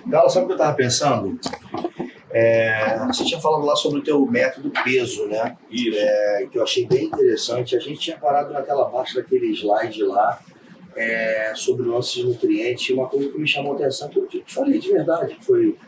Galo, sabe o que eu estava pensando? Você tinha falado lá sobre o teu método peso, né? Isso. Que eu achei bem interessante. A gente tinha parado naquela parte daquele slide lá sobre o lance de nutrientes. E uma coisa que me chamou a atenção, que eu te falei de verdade,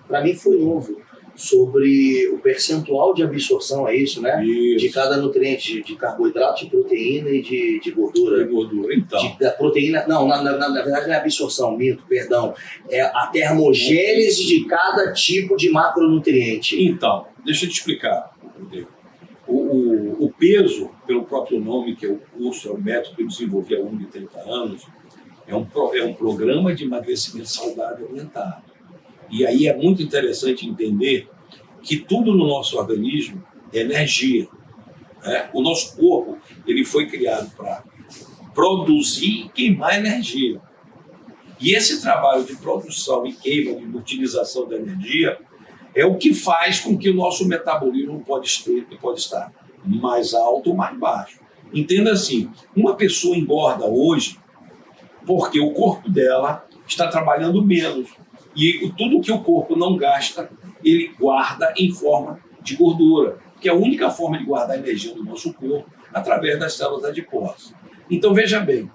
para mim foi novo, sobre o percentual de absorção, é isso, né? Isso. De cada nutriente, de carboidrato, de proteína e de gordura. De gordura, então. Da proteína, não, na verdade não é absorção, minto, perdão. É a termogênese de cada tipo de macronutriente. Então, deixa eu te explicar. O peso, pelo próprio nome, que é o curso, é o método que eu desenvolvi há 30 anos, é um programa de emagrecimento saudável aumentado. E aí é muito interessante entender que tudo no nosso organismo é energia. Né? O nosso corpo ele foi criado para produzir e queimar energia. E esse trabalho de produção e queima, de utilização da energia, é o que faz com que o nosso metabolismo pode estar mais alto ou mais baixo. Entenda assim, uma pessoa engorda hoje porque o corpo dela está trabalhando menos. E tudo que o corpo não gasta, ele guarda em forma de gordura, que é a única forma de guardar energia do nosso corpo, através das células adiposas. Então, veja bem,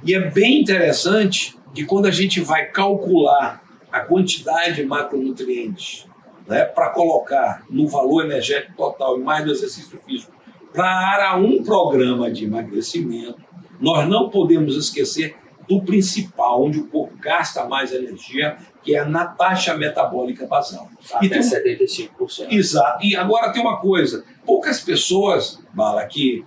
e é bem interessante que quando a gente vai calcular a quantidade de macronutrientes, né, para colocar no valor energético total e mais do exercício físico, para um programa de emagrecimento, nós não podemos esquecer do principal, onde o corpo gasta mais energia, que é na taxa metabólica basal. Até 75%. Exato. E agora tem uma coisa, poucas pessoas, Bala, que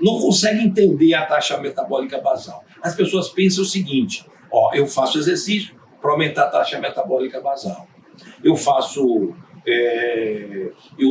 não conseguem entender a taxa metabólica basal. As pessoas pensam o seguinte, eu faço exercício para aumentar a taxa metabólica basal. Eu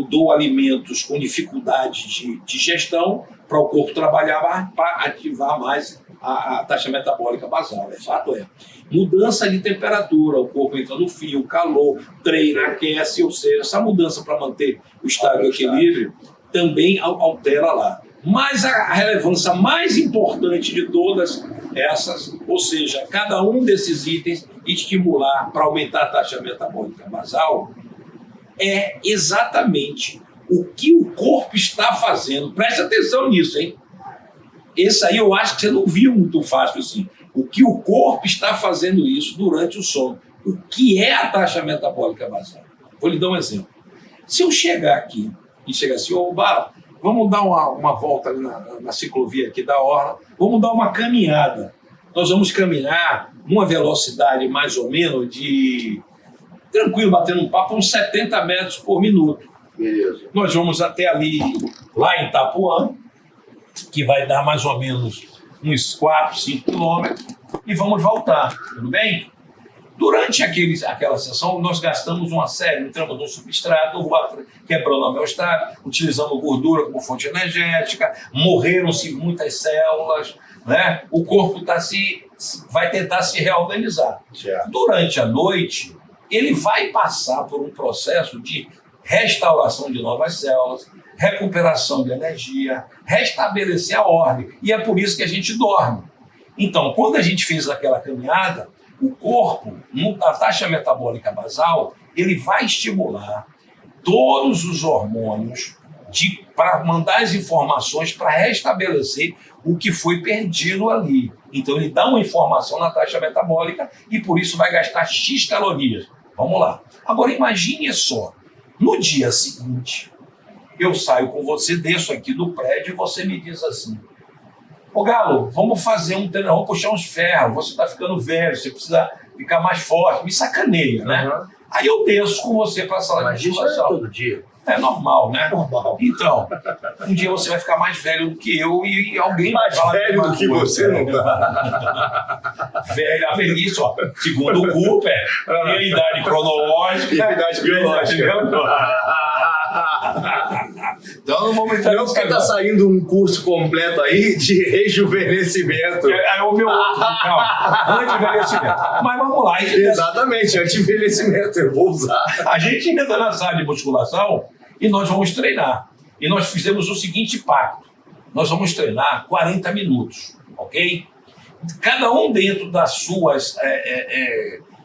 dou alimentos com dificuldade de digestão para o corpo trabalhar mais, para ativar mais a taxa metabólica basal. Fato é. Mudança de temperatura, o corpo entra no frio, calor, treina, aquece, ou seja, essa mudança para manter o estado de equilíbrio também altera lá. Mas a relevância mais importante de todas essas, ou seja, cada um desses itens estimular para aumentar a taxa metabólica basal, é exatamente o que o corpo está fazendo. Preste atenção nisso, hein? Esse aí eu acho que você não viu muito fácil assim. O que o corpo está fazendo isso durante o sono. O que é a taxa metabólica basal? Vou lhe dar um exemplo. Se eu chegar aqui e chegar assim, Bala, vamos dar uma volta ali na ciclovia aqui da Orla, vamos dar uma caminhada. Nós vamos caminhar numa velocidade mais ou menos de, tranquilo, batendo um papo, uns 70 metros por minuto. Beleza. Nós vamos até ali, lá em Itapuã, que vai dar mais ou menos uns 4, 5 quilômetros, e vamos voltar, tudo bem? Durante aquela sessão, nós gastamos uma série, entramos no substrato, quebrando a homeostase, utilizando gordura como fonte energética, morreram-se muitas células, né? O corpo vai tentar se reorganizar. Certo. Durante a noite, ele vai passar por um processo de restauração de novas células, recuperação de energia, restabelecer a ordem. E é por isso que a gente dorme. Então, quando a gente fez aquela caminhada, o corpo, na taxa metabólica basal, ele vai estimular todos os hormônios para mandar as informações para restabelecer o que foi perdido ali. Então, ele dá uma informação na taxa metabólica e, por isso, vai gastar X calorias. Vamos lá. Agora, imagine só, no dia seguinte, eu saio com você, desço aqui do prédio e você me diz assim, Galo, vamos fazer um treino, vamos puxar uns ferros, você está ficando velho, você precisa ficar mais forte, me sacaneia, né? Uhum. Aí eu desço com você para a sala de musculação. Mas isso é todo dia. É normal, né? Normal. Então, um dia você vai ficar mais velho do que eu e alguém mais vai falar velho do que você não dá. Velho, a velhice, segundo o Cooper, tem a idade cronológica e a idade biológica. Então não vamos entender porque está saindo um curso completo aí de rejuvenescimento. É o meu outro, anti-envelhecimento. Mas vamos lá. Exatamente, anti-envelhecimento, eu vou usar. A gente entra na sala de musculação e nós vamos treinar. E nós fizemos o seguinte pacto. Nós vamos treinar 40 minutos, ok? Cada um dentro das suas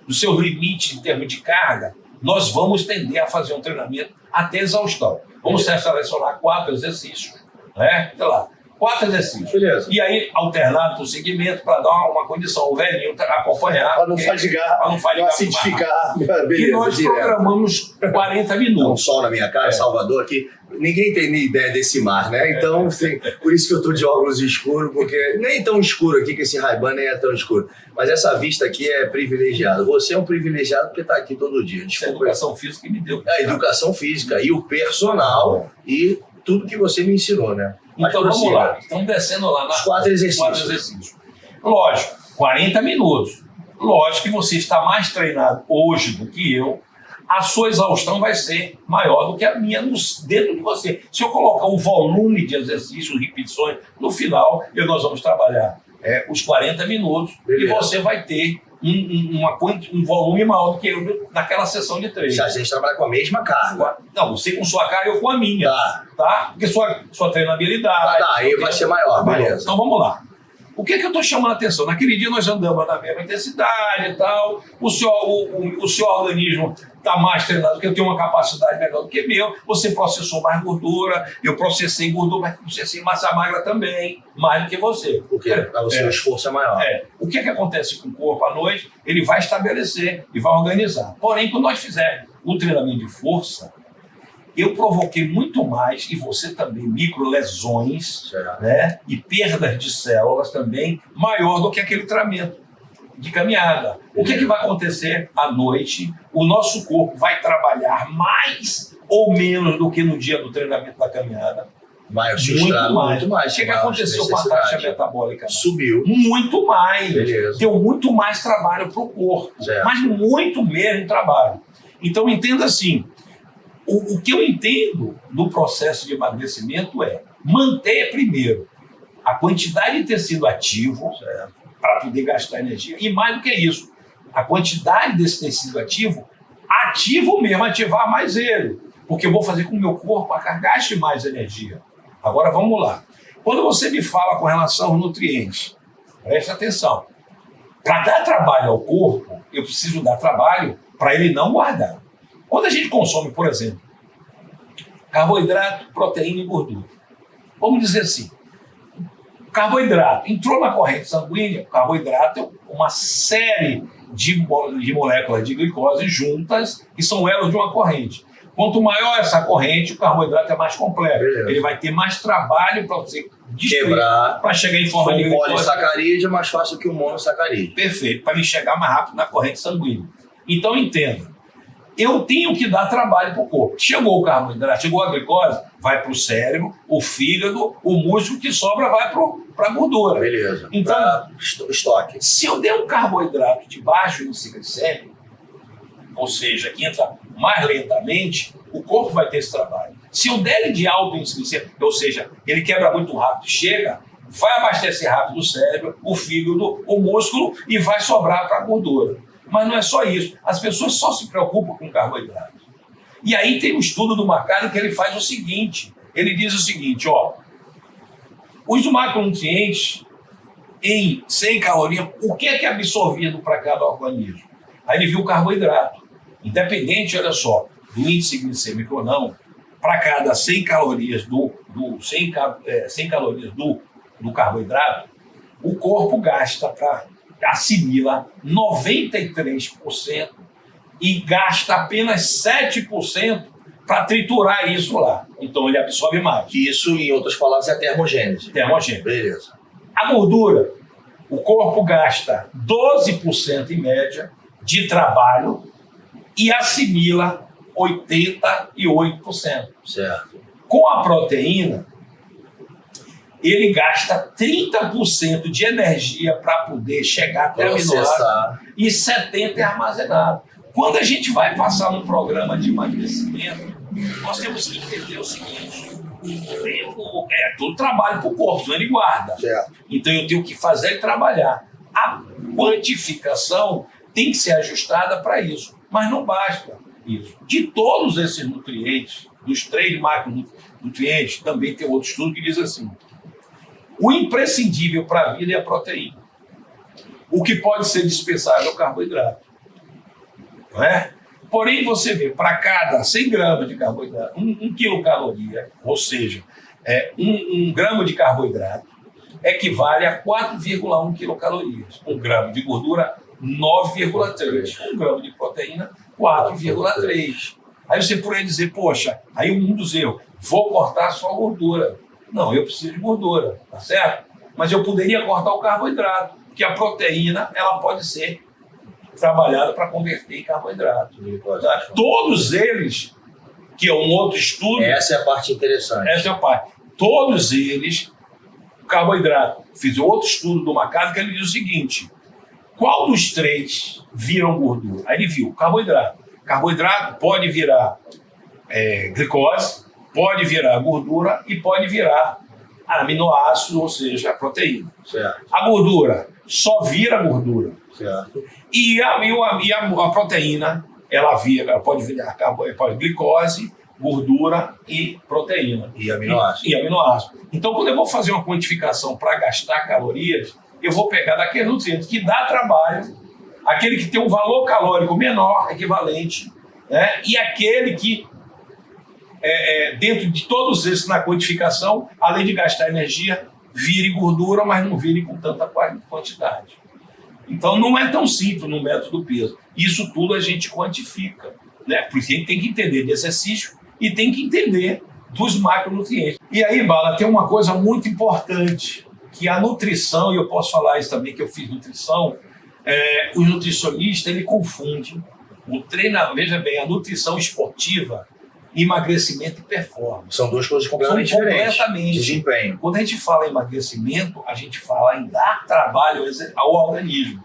do seu limite em termos de carga, nós vamos tender a fazer um treinamento até exaustão. Vamos selecionar 4 exercícios, né? Sei lá, 4 exercícios. Beleza. E aí, alternado por segmento, para dar uma condição, o velhinho acompanhar. Para não fadigar, para não acidificar. Beleza, e nós programamos 40 minutos. Dá um sol na minha cara, Salvador, aqui. Ninguém tem nem ideia desse mar, né? Então, por isso que eu tô de óculos escuros, porque nem tão escuro aqui, que esse Ray-Ban nem é tão escuro. Mas essa vista aqui é privilegiada. Você é um privilegiado porque tá aqui todo dia. Desculpa. A educação física que me deu. A educação física e o personal e tudo que você me ensinou, né? Mas então vamos lá. Estamos descendo lá nas 4 exercícios. Lógico, 40 minutos. Lógico que você está mais treinado hoje do que eu. A sua exaustão vai ser maior do que a minha dentro de você. Se eu colocar o volume de exercícios, repetições, no final, nós vamos trabalhar os 40 minutos. Beleza. E você vai ter um volume maior do que eu naquela sessão de treino. A gente trabalha com a mesma carga. Não, você com sua carga, eu com a minha. Tá? Porque sua treinabilidade... Aí vai ser maior, beleza. Então vamos lá. O que eu estou chamando a atenção? Naquele dia nós andamos na mesma intensidade e tal, o seu organismo está mais treinado, porque eu tenho uma capacidade melhor do que meu, você processou mais gordura, eu processei gordura, mas processei massa magra também, mais do que você. Porque para você o esforço é maior. O que acontece com o corpo à noite? Ele vai estabelecer e vai organizar. Porém, quando nós fizermos um treinamento de força, eu provoquei muito mais, e você também, microlesões, né, e perdas de células também, maior do que aquele treinamento de caminhada. O que vai acontecer à noite? O nosso corpo vai trabalhar mais ou menos do que no dia do treinamento da caminhada. Muito mais. O que aconteceu com a taxa metabólica? Subiu. Muito mais. Beleza. Deu muito mais trabalho para o corpo. Mas muito mesmo trabalho. Então, entenda assim, o que eu entendo no processo de emagrecimento é manter primeiro a quantidade de tecido ativo para poder gastar energia. E mais do que isso, a quantidade desse tecido ativo mesmo, ativar mais ele. Porque eu vou fazer com que o meu corpo gaste mais energia. Agora vamos lá. Quando você me fala com relação aos nutrientes, preste atenção. Para dar trabalho ao corpo, eu preciso dar trabalho para ele não guardar. Quando a gente consome, por exemplo, carboidrato, proteína e gordura, vamos dizer assim, carboidrato entrou na corrente sanguínea, carboidrato é uma série de moléculas de glicose juntas que são elos de uma corrente. Quanto maior essa corrente, o carboidrato é mais complexo. Beleza. Ele vai ter mais trabalho para você quebrar, para chegar em forma de glicose. Um polissacarídeo é mais fácil que um monossacarídeo. Perfeito, para ele chegar mais rápido na corrente sanguínea. Então entenda, eu tenho que dar trabalho para o corpo. Chegou o carboidrato, chegou a glicose, vai para o cérebro, o fígado, o músculo que sobra vai para a gordura. Beleza. Então, estoque. Se eu der um carboidrato de baixo índice glicêmico, ou seja, que entra mais lentamente, o corpo vai ter esse trabalho. Se eu der ele de alto índice glicêmico, ou seja, ele quebra muito rápido, chega, vai abastecer rápido o cérebro, o fígado, o músculo e vai sobrar para a gordura. Mas não é só isso. As pessoas só se preocupam com carboidrato. E aí tem um estudo do Macari que ele faz o seguinte. Ele diz o seguinte, os macronutrientes em 100 calorias, o que é absorvido para cada organismo? Aí ele viu o carboidrato. Independente, olha só, do índice glicêmico ou não, para cada 100 calorias do carboidrato, o corpo assimila 93% e gasta apenas 7% para triturar isso lá. Então ele absorve mais. Isso, em outras palavras, é termogênese. Beleza. A gordura, o corpo gasta 12% em média de trabalho e assimila 88%. Certo. Com a proteína, ele gasta 30% de energia para poder chegar até o aminoácido e 70% é armazenado. Quando a gente vai passar num programa de emagrecimento, nós temos que entender o seguinte: é todo trabalho para o corpo, senão ele guarda. Certo. Então eu tenho que fazer ele trabalhar. A quantificação tem que ser ajustada para isso, mas não basta isso. De todos esses nutrientes, dos 3 macronutrientes, também tem outro estudo que diz assim: o imprescindível para a vida é a proteína. O que pode ser dispensável é o carboidrato. não é? Porém, você vê, para cada 100 gramas de carboidrato, 1 quilocaloria, ou seja, 1 grama de carboidrato, equivale a 4,1 quilocalorias. 1 grama de gordura, 9,3. 1 grama de proteína, 4,3. Aí você poderia dizer, poxa, aí um dos erros, vou cortar só a gordura. Não, eu preciso de gordura, tá certo? Mas eu poderia cortar o carboidrato, porque a proteína ela pode ser trabalhada para converter em carboidrato. Tá? Todos eles, que é um outro estudo... Essa é a parte interessante. Essa é a parte. Todos eles, carboidrato. Fiz outro estudo do Macado que ele diz o seguinte, qual dos 3 viram gordura? Aí ele viu carboidrato. Carboidrato pode virar glicose, pode virar gordura e pode virar aminoácido, ou seja, proteína. Certo. A gordura só vira gordura. Certo. E a proteína, ela pode virar glicose, gordura e proteína. E aminoácido. E aminoácido. Então, quando eu vou fazer uma quantificação para gastar calorias, eu vou pegar daquele nutriente que dá trabalho, aquele que tem um valor calórico menor, equivalente, né? E aquele que, dentro de todos esses na quantificação, além de gastar energia, vire gordura, mas não vire com tanta quantidade. Então, não é tão simples no método do peso. Isso tudo a gente quantifica, né? Porque a gente tem que entender de exercício e tem que entender dos macronutrientes. E aí, Bala, tem uma coisa muito importante, que a nutrição, e eu posso falar isso também, que eu fiz nutrição, o nutricionista, ele confunde o treinamento, veja bem, a nutrição esportiva, emagrecimento e performance. São duas coisas completamente diferentes. Completamente. Desempenho. Quando a gente fala em emagrecimento, a gente fala em dar trabalho ao organismo.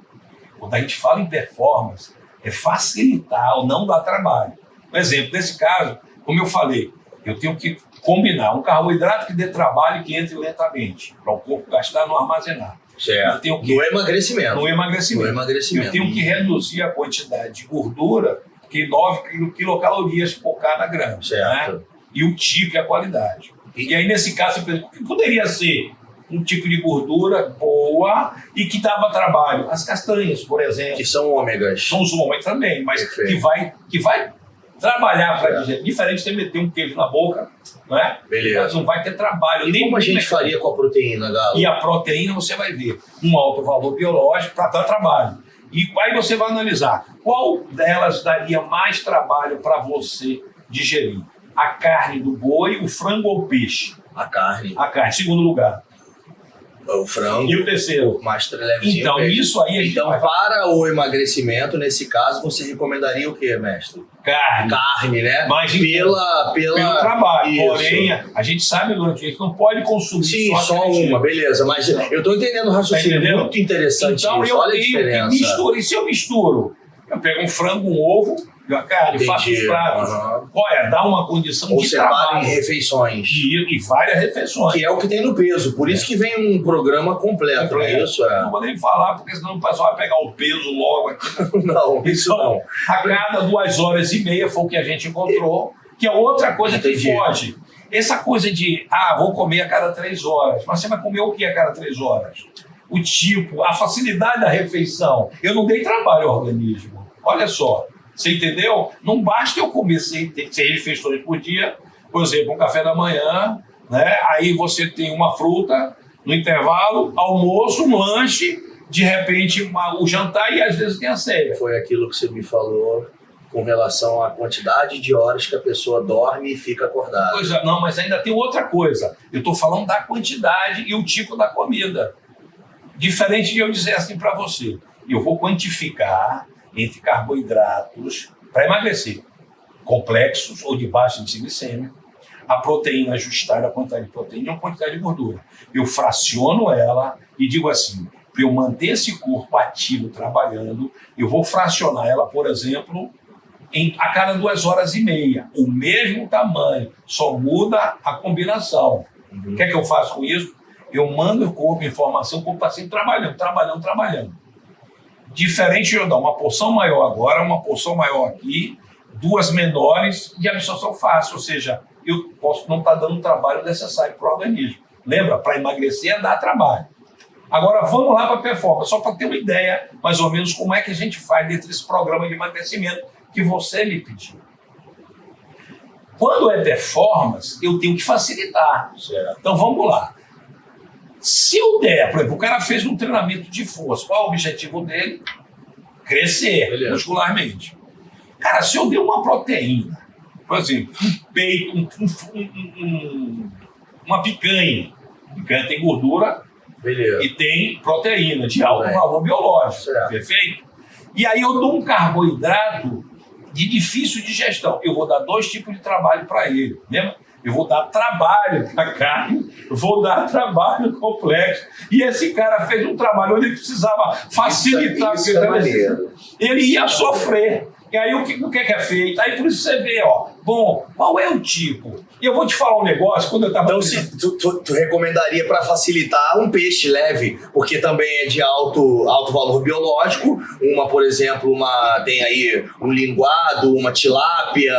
Quando a gente fala em performance, é facilitar ou não dar trabalho. Por exemplo, nesse caso, como eu falei, eu tenho que combinar um carboidrato que dê trabalho e que entre lentamente, para o corpo gastar e não armazenar. Certo. Eu tenho que, no emagrecimento. No emagrecimento. Eu tenho que reduzir a quantidade de gordura, que 9 quilocalorias por cada grama. Certo. Né? E o tipo e a qualidade. E aí, nesse caso, você pensa, o que poderia ser um tipo de gordura boa e que dava trabalho? As castanhas, por exemplo. Que são ômegas. São os ômegas também, mas que vai trabalhar para digerir. Diferente de meter um queijo na boca, né? Beleza. Mas não vai ter trabalho. E como a gente faria com a proteína, Galo? E a proteína você vai ver um alto valor biológico para dar trabalho. E aí você vai analisar qual delas daria mais trabalho para você digerir. A carne do boi, o frango ou o peixe? A carne. A carne, segundo lugar. O frango. E o terceiro? Mais levezinho. Então, isso aí a gente vai... para o emagrecimento, nesse caso, você recomendaria o quê, mestre? Carne. Carne, né? Mas pelo trabalho. Isso. Porém, a gente sabe durante a gente não pode consumir só uma, beleza. Mas eu estou entendendo o raciocínio, muito interessante então, isso. Olha a diferença. E se eu misturo? Eu pego um frango, um ovo, a carne, faço os pratos. Qual é? Dá uma condição de trabalho. Ou em refeições. E várias refeições. Que é o que tem no peso. Por isso que vem um programa completo. Não é isso? Não vou nem falar, porque senão o pessoal vai pegar o peso logo aqui. Não, isso não. A cada 2h30 foi o que a gente encontrou, que é outra coisa que foge. Essa coisa de, vou comer a cada 3 horas. Mas você vai comer o que a cada 3 horas? O tipo, a facilidade da refeição. Eu não dei trabalho ao organismo. Olha só. Você entendeu? Não basta eu comer 6 refeições por dia, por exemplo, um café da manhã, né? Aí você tem uma fruta no intervalo, almoço, um lanche, de repente o jantar e às vezes tem a ceia. Foi aquilo que você me falou com relação à quantidade de horas que a pessoa dorme e fica acordada. Não, mas ainda tem outra coisa. Eu estou falando da quantidade e o tipo da comida. Diferente de eu dizer assim para você, eu vou quantificar entre carboidratos para emagrecer, complexos ou de baixa índice glicêmico, a proteína ajustada, a quantidade de proteína e a quantidade de gordura. Eu fraciono ela e digo assim, para eu manter esse corpo ativo trabalhando, eu vou fracionar ela, por exemplo, a cada 2h30, o mesmo tamanho, só muda a combinação. O que é que eu faço com isso? Eu mando o corpo informação, o corpo está sempre trabalhando. Diferente de eu dar uma porção maior agora, uma porção maior aqui, 2 menores e absorção fácil, ou seja, eu posso não estar dando o trabalho necessário para o organismo. Lembra? Para emagrecer é dar trabalho. Agora vamos lá para a performance, só para ter uma ideia mais ou menos como é que a gente faz dentro desse programa de emagrecimento que você me pediu. Quando é performance, eu tenho que facilitar. Certo. Então vamos lá. Se eu der, por exemplo, o cara fez um treinamento de força, qual é o objetivo dele? Crescer muscularmente. Cara, se eu der uma proteína, por exemplo, um peito, uma picanha. Picanha tem gordura Beleza. e tem proteína de alto valor biológico. Certo. Perfeito? E aí eu dou um carboidrato de difícil digestão. Eu vou dar 2 tipos de trabalho para ele. Lembra? Eu vou dar trabalho para a carne, vou dar trabalho complexo. E esse cara fez um trabalho onde ele precisava facilitar. Isso é maneiro. Ele ia sofrer. E aí o que é feito? Aí por isso você vê, ó, bom, qual é o tipo? E eu vou te falar um negócio, quando eu estava... Então, se tu recomendaria para facilitar um peixe leve, porque também é de alto valor biológico. Uma, por exemplo, tem aí um linguado, uma tilápia,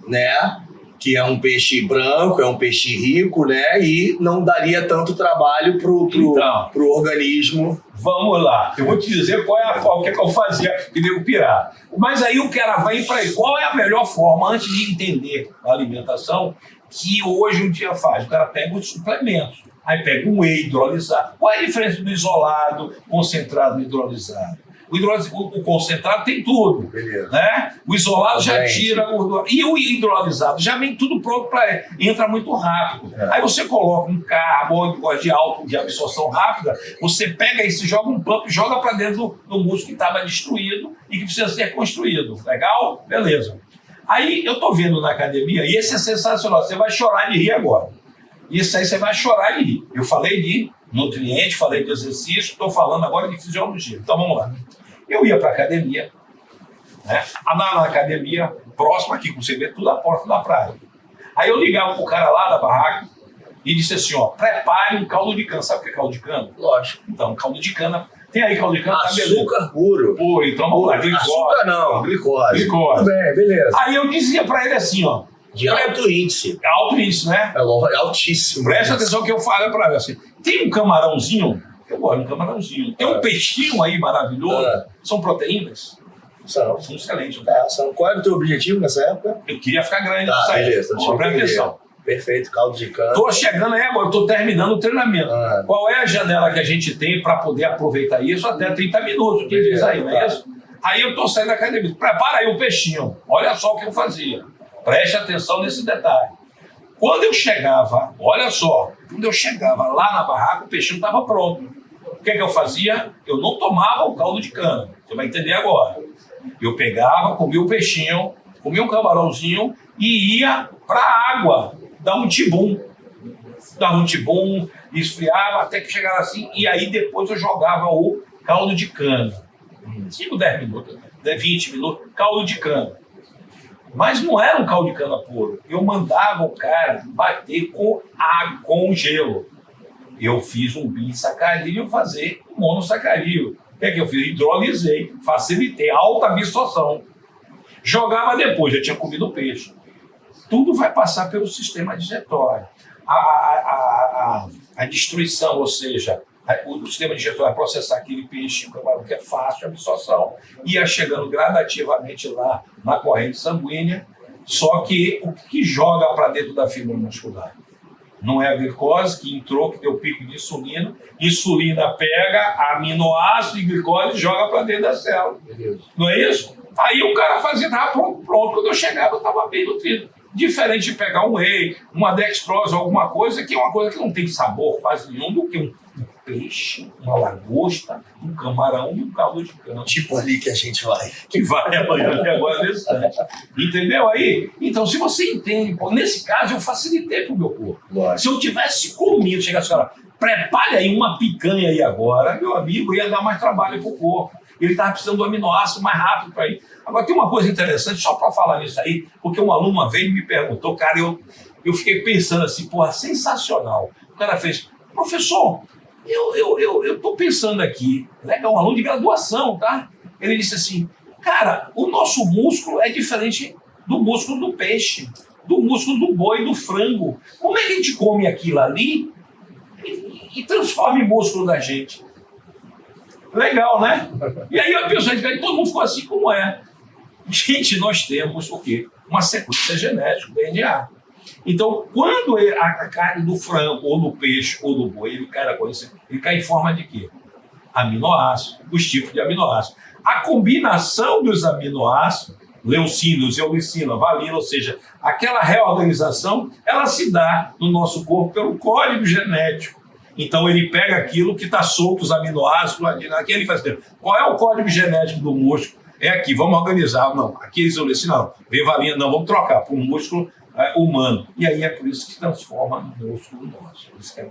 né? Que é um peixe branco, é um peixe rico, né? E não daria tanto trabalho pro organismo. Vamos lá, eu vou te dizer qual é a forma, o que é que eu fazia que deu pirar. Mas aí o cara vai para aí, qual é a melhor forma, antes de entender a alimentação, que hoje um dia faz? O cara pega os suplementos, aí pega um whey hidrolisado. Qual é a diferença do isolado, concentrado e hidrolisado? O concentrado tem tudo, né? O isolado já tira a gordura. E o hidrolisado já vem tudo pronto para entra muito rápido. Aí você coloca um carbo de absorção rápida, você pega e se joga um pump, joga para dentro do músculo que estava destruído e que precisa ser reconstruído. Legal? Beleza. Aí eu tô vendo na academia, e esse é sensacional, você vai chorar de rir agora. Isso aí você vai chorar de rir. Eu falei de nutriente, falei de exercício, estou falando agora de fisiologia. Então vamos lá. Eu ia para a academia, né? Na academia, próxima aqui, como você vê, tudo a porta da praia. Aí eu ligava pro cara lá da barraca e disse assim, ó, prepare um caldo de cana. Sabe o que é caldo de cana? Lógico. Então, caldo de cana. Tem aí caldo de cana? Açúcar puro. Puro, então vamos lá. Glicose. Açúcar não, glicose. Glicose. Tudo bem, beleza. Aí eu dizia para ele assim, ó. De alto índice. Alto índice, né? É altíssimo. Presta atenção que eu falo para ele assim. Tem um camarãozinho, eu gosto de um camarãozinho. Tem um peixinho aí maravilhoso. São proteínas? São excelentes. Qual era o teu objetivo nessa época? Eu queria ficar grande. Beleza. Presta atenção. Perfeito, caldo de cana. Tô chegando aí agora, tô terminando o treinamento. Qual é a janela que a gente tem para poder aproveitar isso? Até 30 minutos, que diz aí, não é isso? Aí eu tô saindo da academia. Prepara aí o peixinho. Olha só o que eu fazia. Preste atenção nesse detalhe. Quando eu chegava, olha só, quando eu chegava lá na barraca, o peixinho estava pronto. O que eu fazia? Eu não tomava o caldo de cana. Você vai entender agora. Eu pegava, comia o peixinho, comia um camarãozinho e ia para a água, dar um tibum. Dava um tibum, esfriava até que chegava assim, e aí depois eu jogava o caldo de cana. 5, 10 minutos, 20 minutos, caldo de cana. Mas não era um caldo de cana puro. Eu mandava o cara bater com água, com gelo. Eu fiz um bisacarídeo fazer um monossacarídeo. O que é que eu fiz? Hidrolisei, facilitei, alta absorção. Jogava depois, já tinha comido o peixe. Tudo vai passar pelo sistema digestório. A destruição, ou seja, o sistema digestório vai processar aquele peixe, que é fácil de absorção, ia chegando gradativamente lá na corrente sanguínea, só que o que joga para dentro da fibra muscular? Não é a glicose que entrou, que deu pico de insulina. Insulina pega aminoácido e glicose e joga para dentro da célula. Não é isso? Aí o cara fazia, estava pronto. Quando eu chegava, eu estava bem nutrido. Diferente de pegar um whey, uma dextrose, alguma coisa, que é uma coisa que não tem sabor quase nenhum, do que um peixe, uma lagosta, um camarão e um caldo de cana. Tipo ali que a gente vai. Que vai amanhã e agora nesse instante. Entendeu aí? Então, se você entende, pô, nesse caso eu facilitei pro meu corpo. Lógico. Se eu tivesse comido, chegasse e falar, prepare aí uma picanha aí agora, meu amigo, ia dar mais trabalho pro corpo. Ele estava precisando do aminoácido mais rápido para ir. Agora, tem uma coisa interessante, só para falar nisso aí, porque um aluno uma vez me perguntou, cara, eu fiquei pensando assim, porra, sensacional. O cara fez, professor, eu tô pensando aqui, legal, um aluno de graduação, tá? Ele disse assim, cara, o nosso músculo é diferente do músculo do peixe, do músculo do boi, do frango. Como é que a gente come aquilo ali e transforma em músculo da gente? Legal, né? E aí a pessoa diz, todo mundo ficou assim como é. Gente, nós temos o quê? Uma sequência genética, o DNA. Então, quando a carne do frango, ou do peixe, ou do boi, ele cai em forma de quê? Aminoácidos, os tipos de aminoácidos. A combinação dos aminoácidos, leucina, leucina, valina, ou seja, aquela reorganização, ela se dá no nosso corpo pelo código genético. Então ele pega aquilo que está solto, os aminoácidos, aqui ele faz qual é o código genético do músculo? É aqui, vamos organizar. Não, aqui eles leucina, não, vem valina, não, vamos trocar para um músculo humano. E aí é por isso que se transforma no músculo nosso. Por isso que é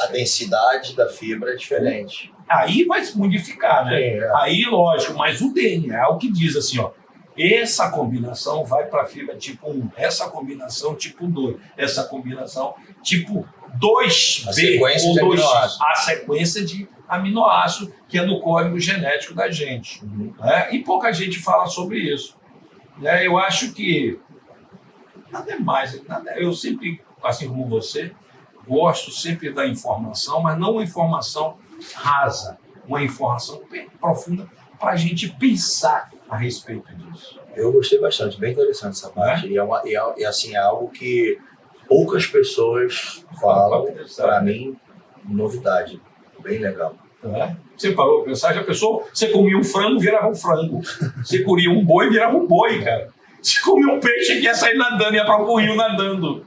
a densidade da fibra é diferente. Aí vai se modificar, né? É. Aí, lógico, mas o DNA é o que diz assim, ó, essa combinação vai para a fibra tipo 1, essa combinação tipo 2, essa combinação tipo 2B ou 2X, a sequência de aminoácidos que é do código genético da gente. Né? E pouca gente fala sobre isso. Né? Eu acho que nada é mais, eu sempre, assim como você, gosto sempre da informação, mas não uma informação rasa, uma informação bem profunda para a gente pensar a respeito disso. Eu gostei bastante, bem interessante essa parte. E assim, é algo que poucas pessoas falam, para mim, novidade. Bem legal. Você parou para pensar, já pensou? Você comia um frango, virava um frango. Você comia um boi, virava um boi, cara. Você comia um peixe que ia sair nadando, ia para o rio nadando.